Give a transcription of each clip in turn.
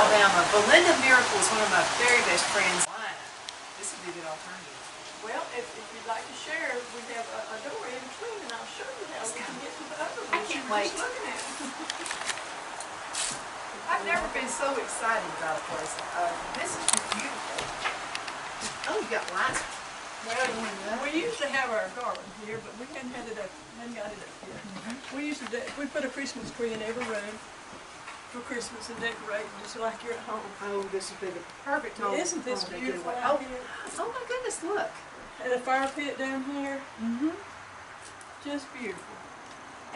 Alabama. Valinda Miracle is one of my very best friends. This would be a good alternative. Well, if you'd like to share, we have a door in between, and I'll show you how we can get to the other one. I can't wait. Just looking at it. I've never been so excited about a place. This is beautiful. Oh, you got lights. Well, we usually have our garden here, but we hadn't had it up, hadn't got it up yet. We usually we put a Christmas tree in every room for Christmas and decorate, just like you're at home. Oh, this would be the perfect home. Isn't this beautiful Oh, out here? oh my goodness, look. And a fire pit down here. Just beautiful.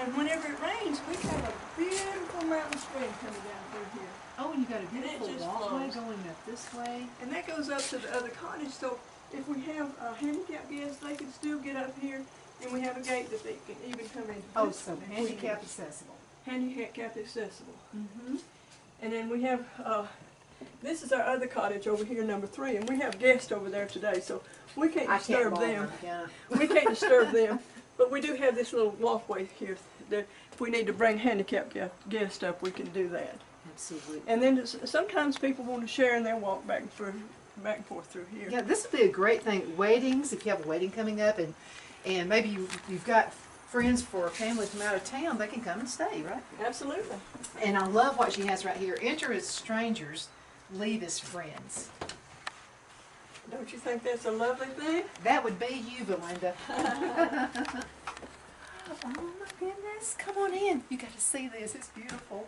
And whenever it rains, we have a beautiful mountain stream coming down through here. Oh, and you got a beautiful just walkway flows. going up this way. And that goes up to the other cottage, so if we have handicapped guests, they can still get up here, and we have a gate that they can even come in. Oh, so handicap accessible. Handicap accessible. And then we have, this is our other cottage over here, number 3, and we have guests over there today, so we can't disturb them. We can't disturb them, but we do have this little walkway here that if we need to bring handicapped guests up, we can do that. Absolutely. And then sometimes people want to share and they'll walk back and forth through here. Yeah, this would be a great thing. Weddings, if you have a wedding coming up, and maybe you've got friends for a family from out of town, they can come and stay, right? Absolutely. And I love what she has right here. Enter as strangers, leave as friends. Don't you think that's a lovely thing? That would be you, Valinda. Oh my goodness. Come on in. You got to see this. It's beautiful.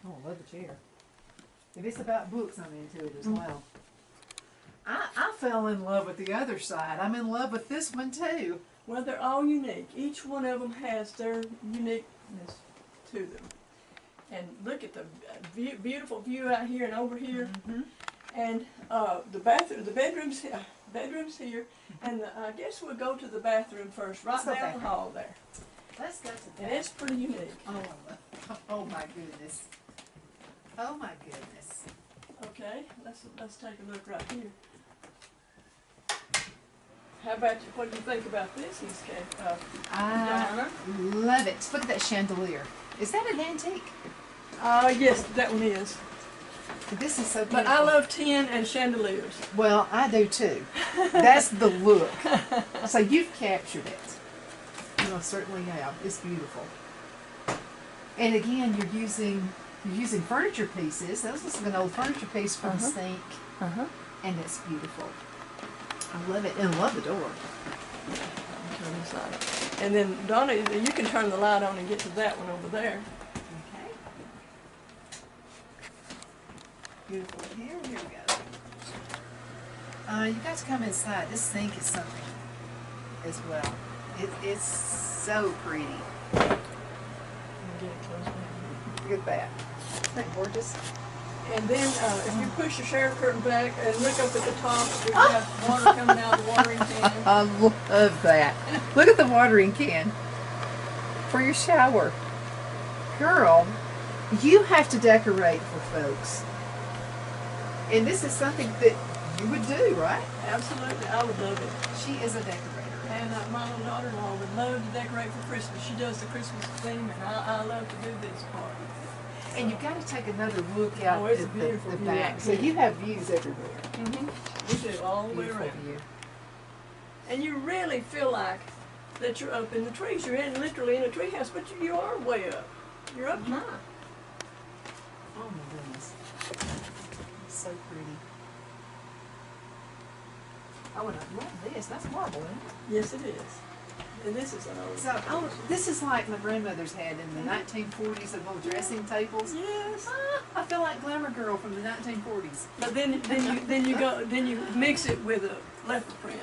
Oh, I love the chair. If it's about books, I'm into it as well. I fell in love with the other side. I'm in love with this one too. Well, they're all unique. Each one of them has their uniqueness to them. And look at the beautiful view out here and over here. And the bedrooms here. And I guess we'll go to the bathroom first, right down the hall there. Let's go to that. And it's pretty unique. Oh my goodness. Oh my goodness. Okay, let's take a look right here. How about you? What do you think about this, Miss Kate? I love it. Look at that chandelier. Is that an antique? Yes, that one is. This is so beautiful. But I love tin and chandeliers. Well, I do too. That's the look. So you've captured it. You most certainly have. It's beautiful. And again, you're using furniture pieces. This is an old furniture piece from the sink. And it's beautiful. I love it. And I love the door. Turn this side. And then, Donna, you can turn the light on and get to that one over there. Okay. Beautiful. Here we go. You guys come inside. This sink is something as well. It's so pretty. Get it close. Look at that. Isn't that gorgeous? And then if you push your shower curtain back and look up at the top, we have water coming out of the watering can. I love that. Look at the watering can for your shower. Girl, you have to decorate for folks. And this is something that you would do, right? Absolutely. I would love it. She is a decorator. And my little daughter-in-law would love to decorate for Christmas. She does the Christmas theme, and I love to do this part. And you've got to take another look out it's at a beautiful the view back. out So here. you have views everywhere. We do, all the way Beautiful around. view. And you really feel like that you're up in the trees. You're literally in a tree house, but you are way up. You're up high. Oh my goodness. It's so pretty. Oh, and I love this. That's marble, isn't it? Yes, it is. And this is an old. So, this is like my grandmother's had in the 1940s, the little dressing tables. Yes. I feel like Glamour Girl from the 1940s. But then you mix it with a leopard print.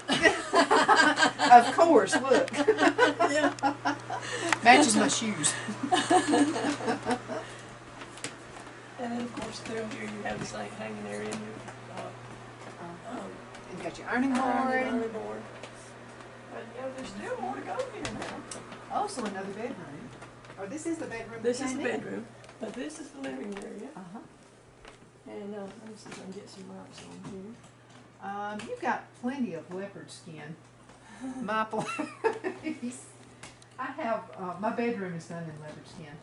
Of course, look. Yeah. Matches my shoes. And then of course through here you have the same hanging area in your You've got your ironing board. But yeah, there's still more to go here now. Also another bedroom. Oh, this is the bedroom. This is the bedroom, but this is the living area. Uh-huh. And let me see if I can get some lights on here. You've got plenty of leopard skin. My place. I have, my bedroom is done in leopard skin.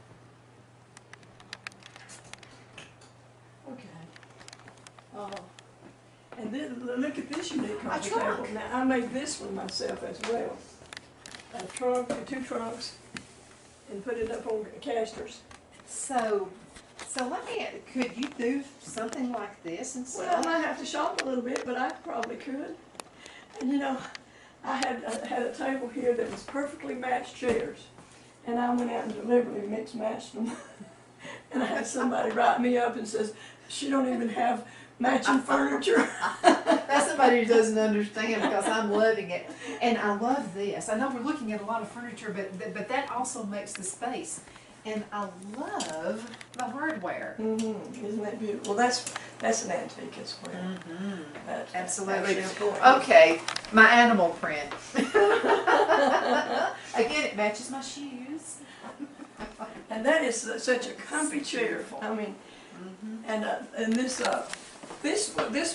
And then look at this unique coffee trunk. table. Now I made this one myself as well. A trunk, 2 trunks, and put it up on casters. So let me, could you do something like this and Well, I stuff? might have to shop a little bit, but I probably could. And you know, I had a table here that was perfectly matched chairs, and I went out and deliberately mixed matched them. And I had somebody write me up and says, she don't even have matching furniture. That's somebody who doesn't understand because I'm loving it. And I love this. I know we're looking at a lot of furniture, but that also makes the space. And I love the hardware. Isn't that beautiful? Well, that's an antique as well. Absolutely. That's cool. Okay, my animal print. Again, it matches my shoes. And that is such a comfy chair. I mean, and this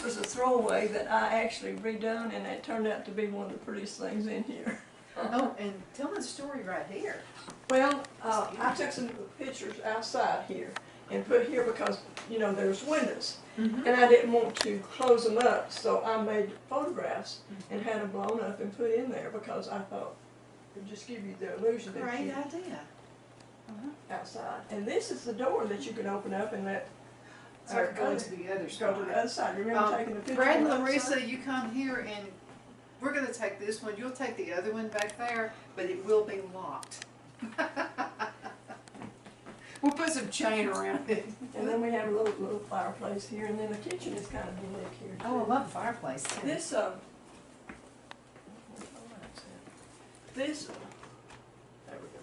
was a throwaway that I actually redone, and it turned out to be one of the prettiest things in here. Oh, and tell me the story right here. Well, I took some pictures outside here and put here because, you know, there's windows. And I didn't want to close them up, so I made photographs and had them blown up and put in there because I thought it would just give you the illusion that Great you're idea. outside. And this is the door that you can open up and let So I can go to the other go side. to the other side. Remember taking the picture? Brad and on the other side? Larissa, you come here and we're going to take this one. You'll take the other one back there, but it will be locked. We'll put some chain around it. And then we have a little fireplace here, and then the kitchen is kind of unique here too. Oh, I love the fireplace too. This there we go.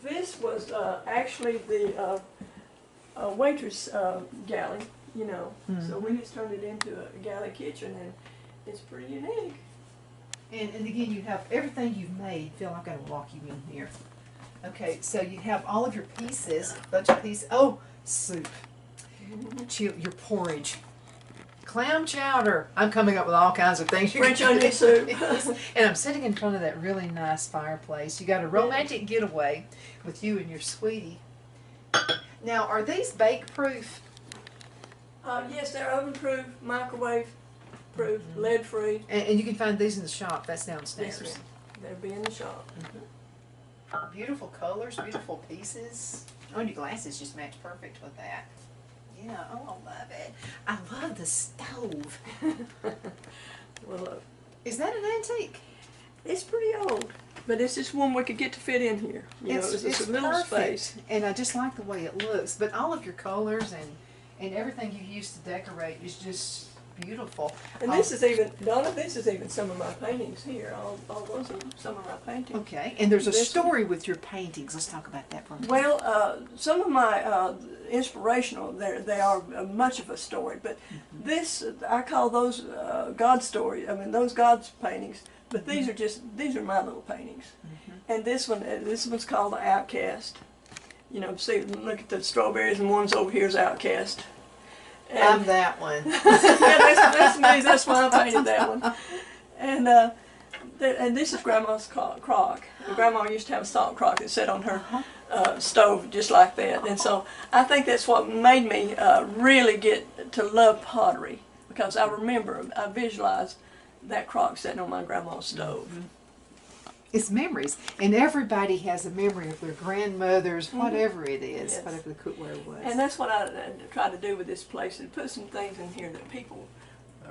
This was actually the waitress galley, you know. So we just turned it into a galley kitchen, and it's pretty unique. And again, you have everything you've made. Phil, I've got to walk you in here. Okay, so you have all of your pieces, bunch of pieces. Oh, soup, your porridge, clam chowder. I'm coming up with all kinds of things. French onion soup. And I'm sitting in front of that really nice fireplace. You got a romantic getaway with you and your sweetie. Now, are these bake proof? Yes, they're oven proof, microwave proof, lead free. And you can find these in the shop. That's Yes, downstairs. ma'am. They'll be in the shop. Beautiful colors, beautiful pieces. Oh, and your glasses just match perfect with that. Yeah, oh, I love it. I love the stove. Well, Is that an antique? it's pretty old, but it's just one we could get to fit in here. You know, it's a little perfect. space. And I just like the way it looks. But all of your colors and everything you use to decorate is just beautiful. And this is even, Donna, this is even some of my paintings here. All those are some of my paintings. Okay, and there's a This story with your paintings. Let's talk about that for a minute. Well, some of my inspirational, they are much of a story, but this, I call those God stories. I mean, those God's paintings, but these are my little paintings. And this one's called The Outcast. You know, see, look at the strawberries, and one's over here is Outcast. I'm that one. Yeah, that's me. That's why I painted that one. And this is Grandma's crock. Grandma used to have a salt crock that sat on her stove just like that. And so I think that's what made me really get to love pottery, because I visualized that crock sitting on my grandma's stove. It's memories, and everybody has a memory of their grandmothers, whatever it is, Yes. whatever the cookware was. And that's what I try to do with this place, and put some things in here that people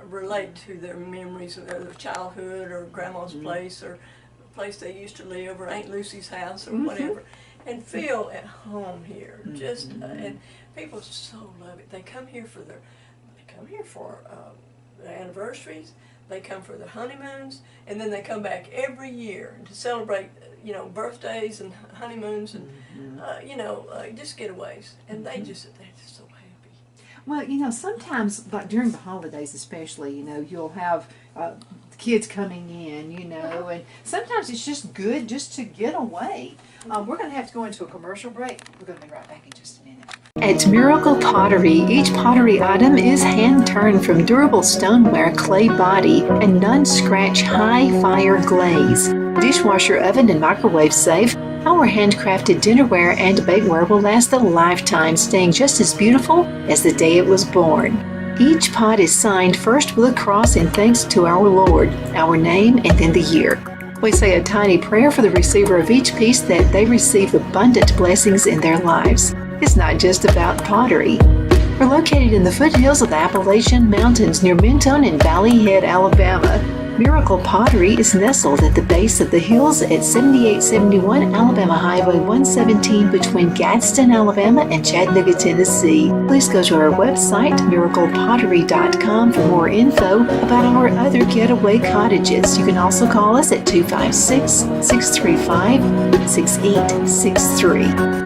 relate to their memories of their childhood, or grandma's place, or the place they used to live, or Aunt Lucy's house, or whatever, and feel at home here. Just and people so love it. They come here for their anniversaries. They come for their honeymoons, and then they come back every year to celebrate, you know, birthdays and honeymoons and you know, just getaways. And they're just so happy. Well, you know, sometimes, like during the holidays especially, you know, you'll have kids coming in, you know, and sometimes it's just good just to get away. We're going to have to go into a commercial break. We're going to be right back in just a minute. At Miracle Pottery, each pottery item is hand-turned from durable stoneware, clay body, and non-scratch high-fire glaze. Dishwasher oven and microwave safe, our handcrafted dinnerware and bakeware will last a lifetime, staying just as beautiful as the day it was born. Each pot is signed first with a cross in thanks to our Lord, our name, and then the year. We say a tiny prayer for the receiver of each piece that they receive abundant blessings in their lives. It's not just about pottery. We're located in the foothills of the Appalachian Mountains near Mentone and Valley Head, Alabama. Miracle Pottery is nestled at the base of the hills at 7871 Alabama Highway 117 between Gadsden, Alabama and Chattanooga, Tennessee. Please go to our website, miraclepottery.com, for more info about our other getaway cottages. You can also call us at 256-635-6863.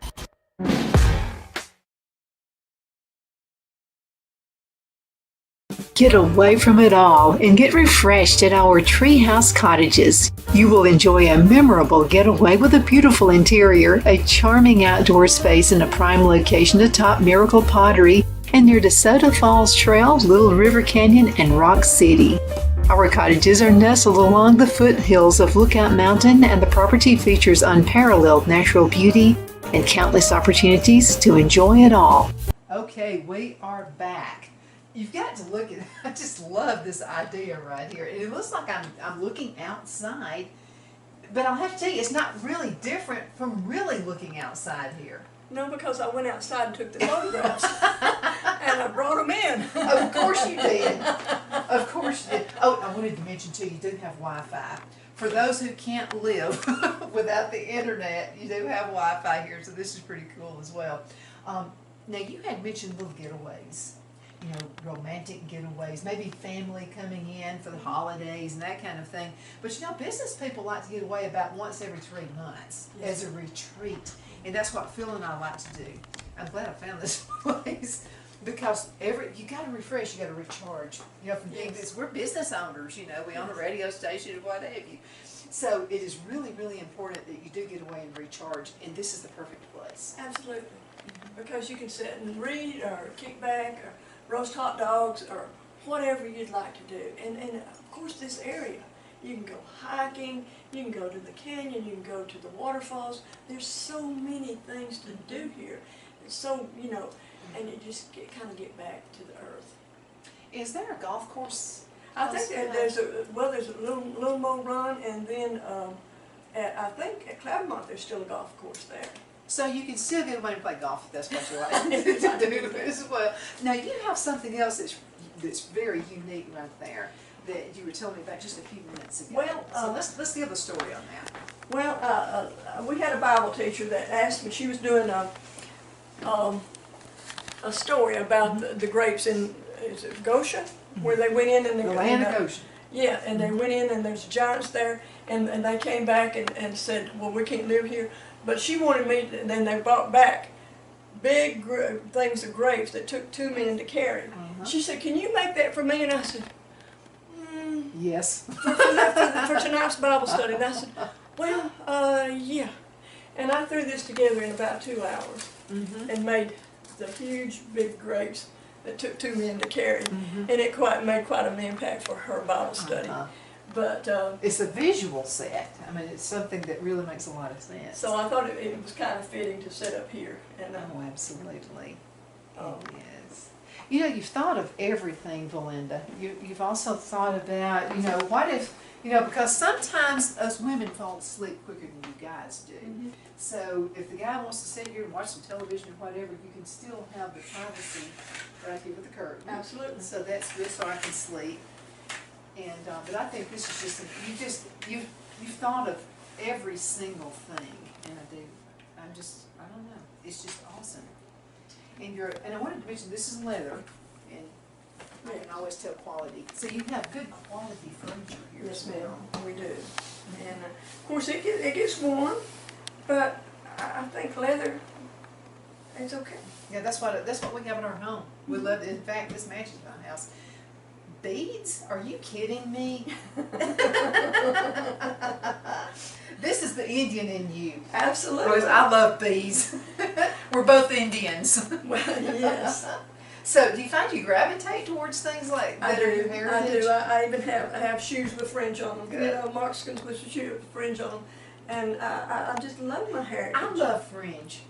Get away from it all and get refreshed at our Treehouse Cottages. You will enjoy a memorable getaway with a beautiful interior, a charming outdoor space, and a prime location atop Miracle Pottery and near DeSoto Falls Trail, Little River Canyon, and Rock City. Our cottages are nestled along the foothills of Lookout Mountain, and the property features unparalleled natural beauty and countless opportunities to enjoy it all. Okay, we are back. You've got to look at it. I just love this idea right here. It looks like I'm looking outside, but I'll have to tell you, it's not really different from really looking outside here. No, because I went outside and took the photographs, and I brought them in. Of course you did. Of course you did. Oh, I wanted to mention too, you do have Wi-Fi. For those who can't live without the internet, you do have Wi-Fi here, so this is pretty cool as well. Now, you had mentioned little getaways. You know, romantic getaways, maybe family coming in for the holidays and that kind of thing. But you know, business people like to get away about once every 3 months as a retreat. And that's what Phil and I like to do. I'm glad I found this place because you got to refresh, you got to recharge. You know, from things, we're business owners, you know, we own a radio station and what have you. So it is really, really important that you do get away and recharge, and this is the perfect place. Absolutely. Because you can sit and read or kick back or roast hot dogs or whatever you'd like to do. And of course this area, you can go hiking, you can go to the canyon, you can go to the waterfalls. There's so many things to do here. It's so, you know, and you just kind of get back to the earth. Is there a golf course? I think there's a little more run, and then I think at Cloudmont there's still a golf course there. So you can still get away and play golf if that's what you like to do as well. Now you have something else that's very unique right there that you were telling me about just a few minutes ago. Well, so let's give a story on that. Well, we had a Bible teacher that asked me. She was doing a story about the grapes in Goshen, where they went in and the land of Goshen. Yeah, and they went in and there's giants there, and they came back and said, well, we can't live here. But she wanted me, and then they brought back big things of grapes that took 2 men to carry. She said, can you make that for me? And I said, yes. For tonight's Bible study. And I said, well, yeah. And I threw this together in about 2 hours and made the huge big grapes that took 2 men to carry. And it made quite an impact for her Bible study. But it's a visual set. I mean, it's something that really makes a lot of sense. So I thought it was kind of fitting to set up here. And oh, absolutely. Yes. You know, you've thought of everything, Valinda. You've also thought about, you know, what if, you know, because sometimes us women fall asleep quicker than you guys do. So if the guy wants to sit here and watch some television or whatever, you can still have the privacy right here with the curtain. Absolutely. So that's good, so I can sleep. And but I think this is just you've thought of every single thing, and I don't know, it's just awesome. And I wanted to mention this is leather, and I can always tell quality. So you have good quality furniture here. Yes, ma'am, we do. And of course it gets warm, but I think leather is okay. Yeah, that's what we have in our home. We love it. In fact, this matches my house. Beads? Are you kidding me? This is the Indian in you. Absolutely. I love bees. We're both Indians. Well, yes. So, do you find you gravitate towards things like that are your heritage? I do. I even have shoes with fringe on them. Good. You know, moccasins with fringe on them. And I just love my heritage. I love fringe.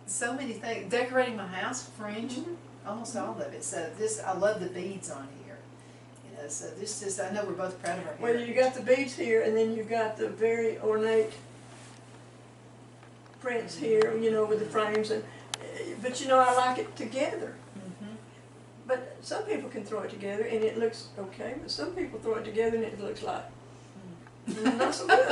So many things. Decorating my house, fringe. almost all of it. So this, I love the beads on here. You know, so this is, I know we're both proud of our Well, you got the beads here, and then you got the very ornate prints here, you know, with the frames, and but you know, I like it together. But some people can throw it together and it looks okay, but some people throw it together and it looks like not so good.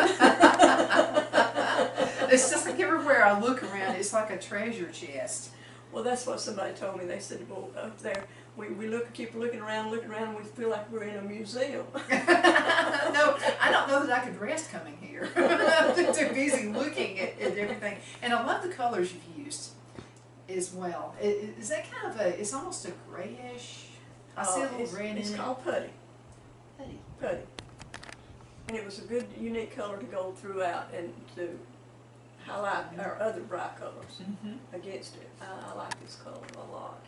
It's just like everywhere I look around, it's like a treasure chest. Well, that's what somebody told me. They said, well, up there, we keep looking around, and we feel like we're in a museum. No, I don't know that I could rest coming here. I'm too busy looking at everything. And I love the colors you've used as well. Is that kind of a, it's almost a grayish, I see a little red in it. It's called putty. Putty. Putty. And it was a good, unique color to go throughout and to highlight our other bright colors against it. I like this color a lot.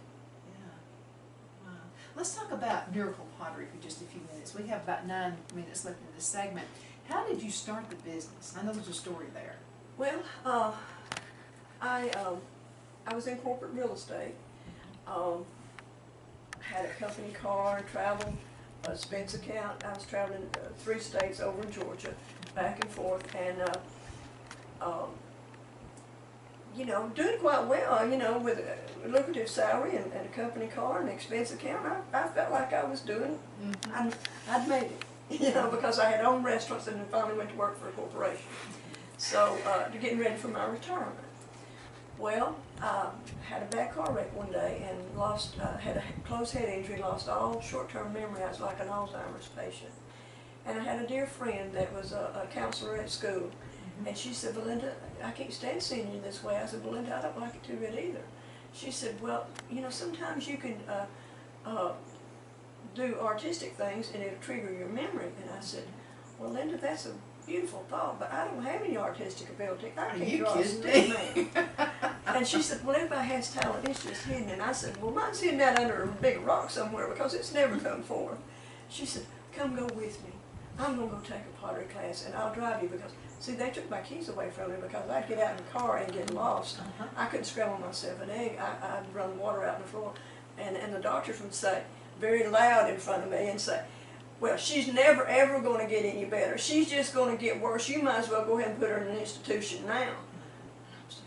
Yeah. Wow. Let's talk about Miracle Pottery for just a few minutes. We have about 9 minutes left in this segment. How did you start the business? I know there's a story there. Well, I was in corporate real estate. Had a company car, traveled, a expense account. I was traveling 3 states over in Georgia, back and forth, and you know, doing quite well, you know, with a lucrative salary and a company car and an expense account. I felt like I was doing, I'd made it, you know, because I had owned restaurants and then finally went to work for a corporation. So, getting ready for my retirement. Well, I had a bad car wreck one day and lost, had a closed head injury, lost all short-term memory. I was like an Alzheimer's patient. And I had a dear friend that was a counselor at school. And she said, Valinda, I can't stand seeing you this way. I said, Valinda, I don't like it too good either. She said, well, you know, sometimes you can do artistic things and it'll trigger your memory. And I said, well, Linda, that's a beautiful thought, but I don't have any artistic ability. I can't draw a stick man. And she said, well, everybody has talent, it's just hidden. And I said, well, mine's hidden out under a big rock somewhere because it's never come forth. She said, come go with me. I'm going to go take a pottery class and I'll drive you because, see, they took my keys away from me because I'd get out in the car and get lost. I couldn't scramble myself an egg. I'd run water out on the floor. And the doctors would say, very loud in front of me and say, well, she's never ever going to get any better. She's just going to get worse. You might as well go ahead and put her in an institution now. And I'm saying,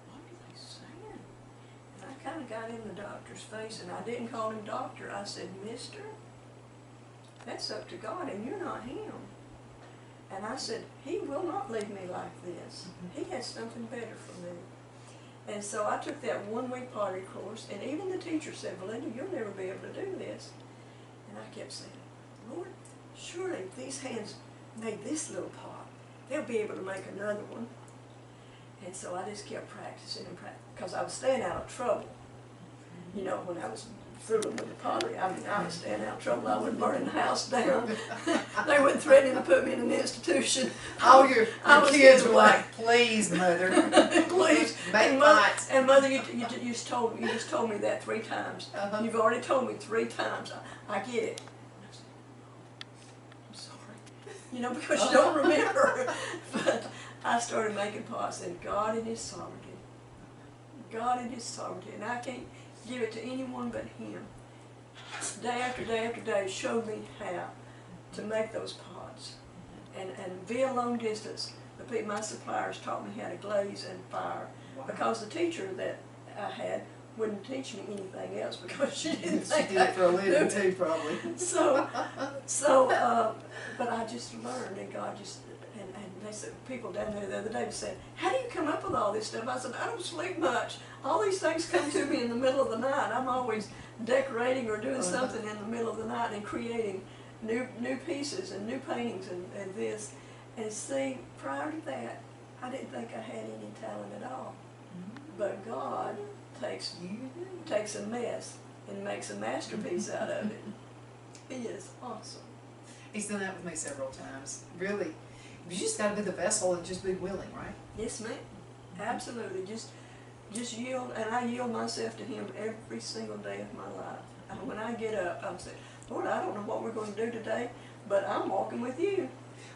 what are they saying? And I kind of got in the doctor's face, and I didn't call him doctor. I said, mister, that's up to God, and you're not him. And I said, he will not leave me like this. He has something better for me. And so I took that 1-week pottery course, and even the teacher said, Valinda, you'll never be able to do this. And I kept saying, Lord, surely if these hands made this little pot, they'll be able to make another one. And so I just kept practicing and practicing, because I was staying out of trouble. You know, when I was fooling with the pottery, I mean, I was staying out of trouble. I wasn't burning the house down. They weren't threatening to put me in an institution. All your kids were like, please, Mother. Please. Make pots. And Mother, you just told me that 3 times. You've already told me 3 times. I get it. I'm sorry. You know, because you don't remember. But I started making pots, and God in His sovereignty. God in His sovereignty. And I can't give it to anyone but Him. Day after day after day showed me how to make those pots. And via long distance, my suppliers taught me how to glaze and fire. Wow. Because the teacher that I had wouldn't teach me anything else because she didn't think she did it for a living too, probably. But I just learned, and God just, and they said, people down there the other day said, how do you come up with all this stuff? I said, I don't sleep much. All these things come to me in the middle of the night. I'm always decorating or doing something in the middle of the night and creating new pieces and new paintings and this. And see, prior to that, I didn't think I had any talent at all. But God takes a mess and makes a masterpiece out of it. He is awesome. He's done that with me several times. Really, you just got to be the vessel and just be willing, right? Yes, ma'am. Absolutely. Just yield, and I yield myself to Him every single day of my life. And when I get up, I'm saying, Lord, I don't know what we're going to do today, but I'm walking with You.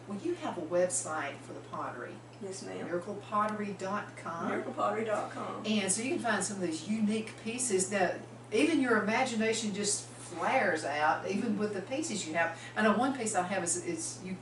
Well, you have a website for the pottery, Yes, ma'am. miraclepottery.com. Miraclepottery.com. And so you can find some of these unique pieces that even your imagination just flares out, even with the pieces you have. I know one piece I have is you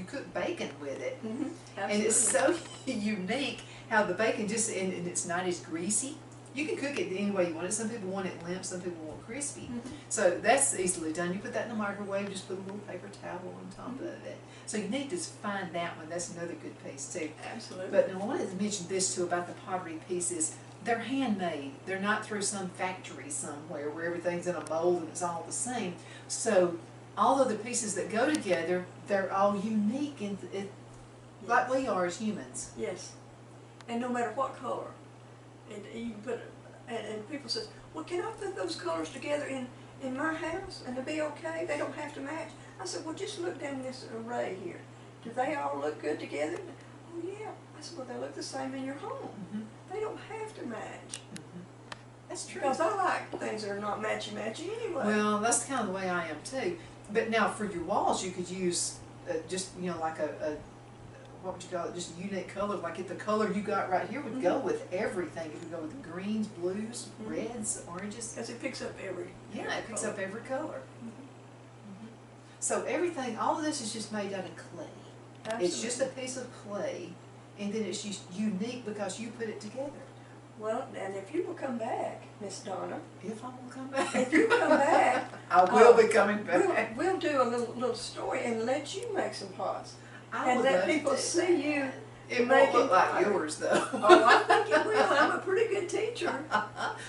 cook bacon with it. Mm-hmm. And it's so unique how the bacon just, and it's not as greasy. You can cook it any way you want it. Some people want it limp, some people want crispy. Mm-hmm. So that's easily done. You put that in the microwave, just put a little paper towel on top of it. So you need to find that one. That's another good piece too. Absolutely. But I wanted to mention this too about the pottery pieces. They're handmade. They're not through some factory somewhere where everything's in a mold and it's all the same. So all of the pieces that go together, they're all unique and like we are as humans. Yes. And no matter what color. And you can put, and people says, well, can I put those colors together in my house and it'll be okay? They don't have to match. I said, well, just look down this array here. Do they all look good together? Oh, yeah. I said, well, they look the same in your home. Mm-hmm. They don't have to match. Mm-hmm. That's true. Because I like things that are not matchy-matchy anyway. Well, that's kind of the way I am too. But now for your walls, you could use just, you know, like a what would you call it, just a unique color, like if the color you got right here would go with everything. It would go with the greens, blues, reds, oranges. Because it picks up every It picks up every color. Mm-hmm. So everything, all of this is just made out of clay. Absolutely. It's just a piece of clay, and then it's just unique because you put it together. Well, and if you will come back, Miss Donna, If I will come back. if you come back, I will be coming back. we'll do a little story and let you make some pots. I And would let love to people do see that. you. It won't making look like pottery. yours though. Oh, I think it will. I'm a pretty good teacher.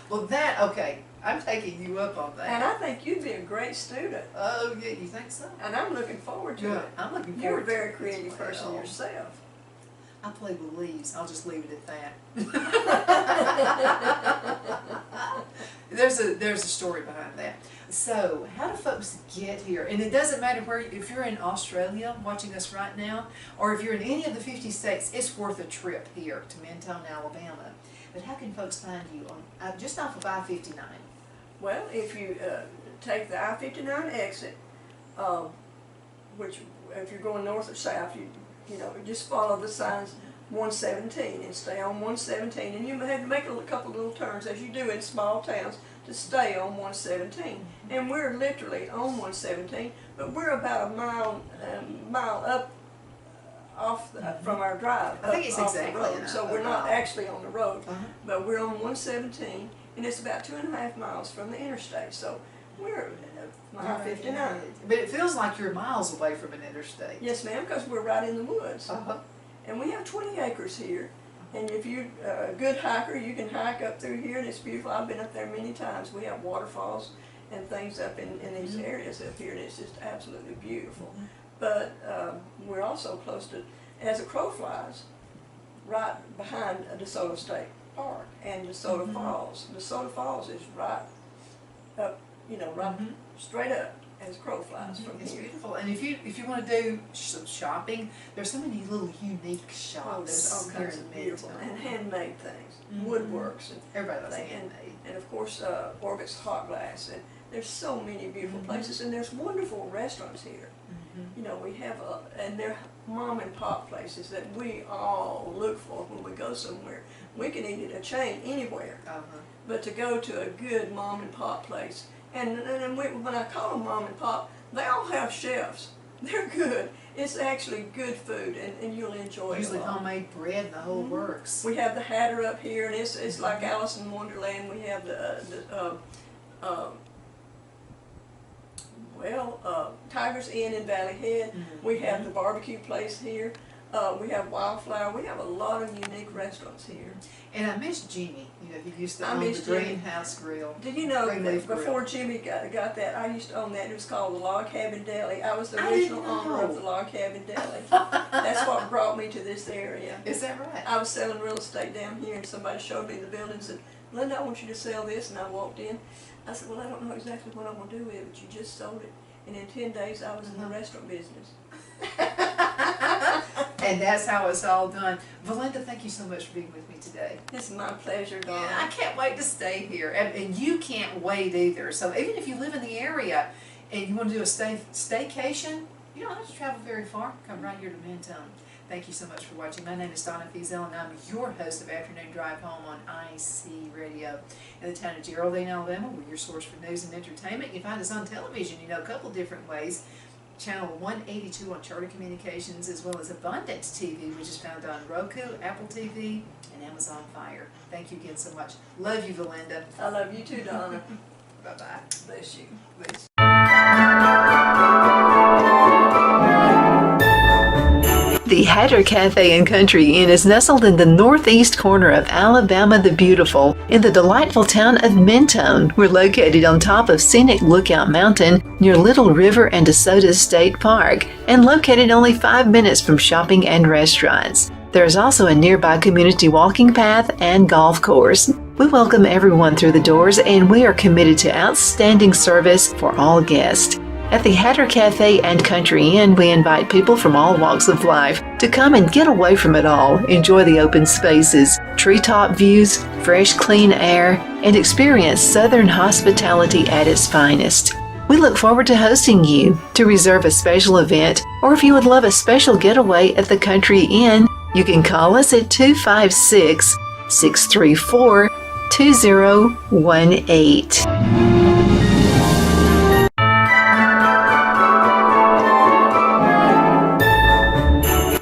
Well, okay, I'm taking you up on that. And I think you'd be a great student. Oh, yeah, you think so? And I'm looking forward to Good. it. I'm looking You're forward a to very it as creative person well. yourself. I play with leaves. I'll just leave it at that. There's a story behind that. So, how do folks get here? And it doesn't matter where, if you're in Australia watching us right now, or if you're in any of the 50 states, it's worth a trip here to Mentone, Alabama. But how can folks find you on just off of I-59? Well, if you take the I-59 exit, which if you're going north or south, you know, just follow the signs 117 and stay on 117. And you may have to make a couple little turns, as you do in small towns, to stay on 117. And we're literally on 117, but we're about a mile up off from our drive. I think it's off the exactly road. an So hour. we're not actually on the road, Uh-huh. but we're on 117, and it's about 2.5 miles from the interstate. So we're mile 59. But it feels like you're miles away from an interstate. Yes, ma'am, because we're right in the woods. Uh-huh. And we have 20 acres here. And if you're a good hiker, you can hike up through here, and it's beautiful. I've been up there many times. We have waterfalls and things up in these areas up here, and it's just absolutely beautiful. But we're also close to, as a crow flies, right behind DeSoto State Park and DeSoto Falls. DeSoto Falls is right up, you know, right straight up as a crow flies from It's here. beautiful. And if you want to do some shopping, there's so many little unique Oh, there's all shops here kinds in of beautiful Mentone. and handmade things, woodworks, and Everybody loves thing, handmade. and of course Orbit's Hot Glass, and there's so many beautiful places, and there's wonderful restaurants here. You know, we have and they're mom and pop places that we all look for when we go somewhere. We can eat at a chain anywhere, but to go to a good mom and pop place, and when I call them mom and pop, they all have chefs. They're good. It's actually good food, and you'll enjoy Usually it a lot. homemade bread and the whole works. We have the Hatter up here, and it's like Alice in Wonderland. We have Tiger's Inn in Valley Head. We have the barbecue place here. We have Wildflower. We have a lot of unique restaurants here. And I miss Jimmy. You know, he used to I own the miss Jimmy. Greenhouse Grill. Did you know Greenleaf that before Grill. Jimmy got that, I used to own that. It was called the Log Cabin Deli. I was the I didn't original owner of know. the Log Cabin Deli. That's what brought me to this area. Is that right? I was selling real estate down here, and somebody showed me the building and said, Linda, I want you to sell this. And I walked in. I said, well, I don't know exactly what I'm going to do with it, but you just sold it. And in 10 days, I was in the restaurant business. And that's how it's all done. Valinda, thank you so much for being with me today. It's my pleasure, Dawn. Yeah, I can't wait to stay here. And you can't wait either. So even if you live in the area and you want to do a staycation, You don't have to travel very far. Come right here to Mentone. Thank you so much for watching. My name is Donna Fiesel, and I'm your host of Afternoon Drive Home on IC Radio. In the town of Geraldine, Alabama, we're your source for news and entertainment. You find us on television, a couple different ways. Channel 182 on Charter Communications, as well as Abundance TV, which is found on Roku, Apple TV, and Amazon Fire. Thank you again so much. Love you, Valinda. I love you too, Donna. Bye-bye. Bless you. Bless. The Hatter Cafe and Country Inn is nestled in the northeast corner of Alabama the Beautiful in the delightful town of Mentone. We're located on top of scenic Lookout Mountain near Little River and DeSoto State Park and located only 5 minutes from shopping and restaurants. There is also a nearby community walking path and golf course. We welcome everyone through the doors, and we are committed to outstanding service for all guests. At the Hatter Cafe and Country Inn, we invite people from all walks of life to come and get away from it all, enjoy the open spaces, treetop views, fresh, clean air, and experience Southern hospitality at its finest. We look forward to hosting you. To reserve a special event, or if you would love a special getaway at the Country Inn, you can call us at 256-634-2018.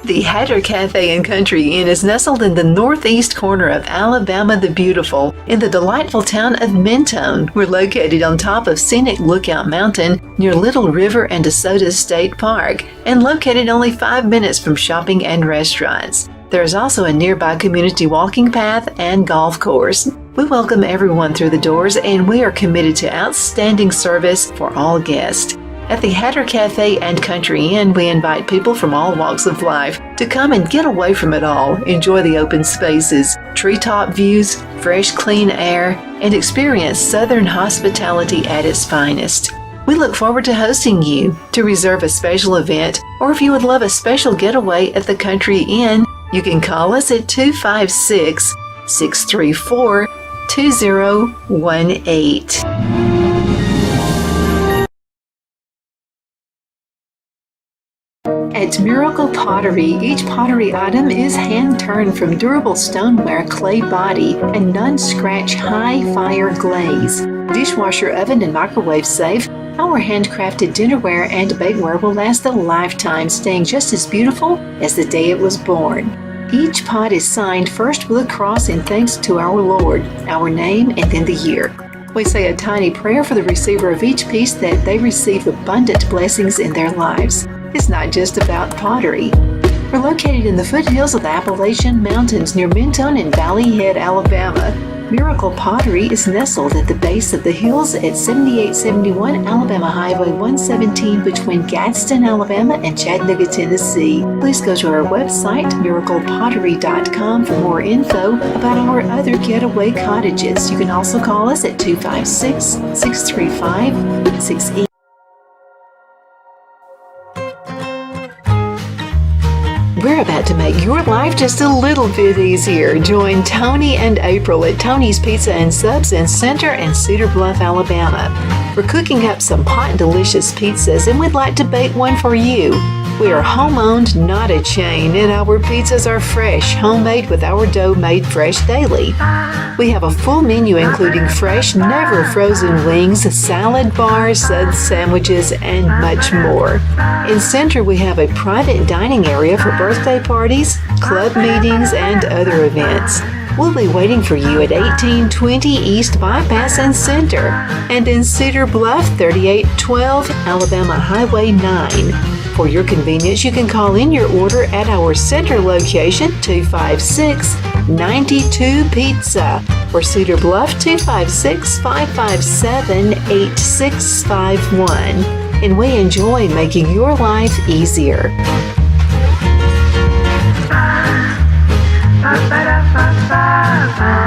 The Hatter Cafe and Country Inn is nestled in the northeast corner of Alabama the Beautiful in the delightful town of Mentone. We're located on top of scenic Lookout Mountain near Little River and DeSoto State Park and located only 5 minutes from shopping and restaurants. There is also a nearby community walking path and golf course. We welcome everyone through the doors, and we are committed to outstanding service for all guests. At the Hatter Cafe and Country Inn, we invite people from all walks of life to come and get away from it all, enjoy the open spaces, treetop views, fresh, clean air, and experience Southern hospitality at its finest. We look forward to hosting you. To reserve a special event, or if you would love a special getaway at the Country Inn, you can call us at 256-634-2018. At Miracle Pottery, each pottery item is hand-turned from durable stoneware, clay body, and non-scratch high-fire glaze. Dishwasher oven and microwave safe, our handcrafted dinnerware and bakeware will last a lifetime, staying just as beautiful as the day it was born. Each pot is signed first with a cross in thanks to our Lord, our name, and then the year. We say a tiny prayer for the receiver of each piece that they receive abundant blessings in their lives. It's not just about pottery. We're located in the foothills of the Appalachian Mountains near Mentone and Valley Head, Alabama. Miracle Pottery is nestled at the base of the hills at 7871 Alabama Highway 117 between Gadsden, Alabama and Chattanooga, Tennessee. Please go to our website, miraclepottery.com, for more info about our other getaway cottages. You can also call us at 256-635-68. We're about to make your life just a little bit easier. Join Tony and April at Tony's Pizza and Subs in Center and Cedar Bluff, Alabama. We're cooking up some hot, delicious pizzas, and we'd like to bake one for you. We are home-owned, not a chain, and our pizzas are fresh, homemade with our dough made fresh daily. We have a full menu including fresh, never frozen wings, salad bars, suds, sandwiches, and much more. In Center, we have a private dining area for birthday parties, club meetings, and other events. We'll be waiting for you at 1820 East Bypass and Center, and in Cedar Bluff, 3812 Alabama Highway 9. For your convenience, you can call in your order at our Center location, 256-92 Pizza, or Cedar Bluff, 256-557-8651. And we enjoy making your life easier. Ba-ba-da-ba-ba-ba.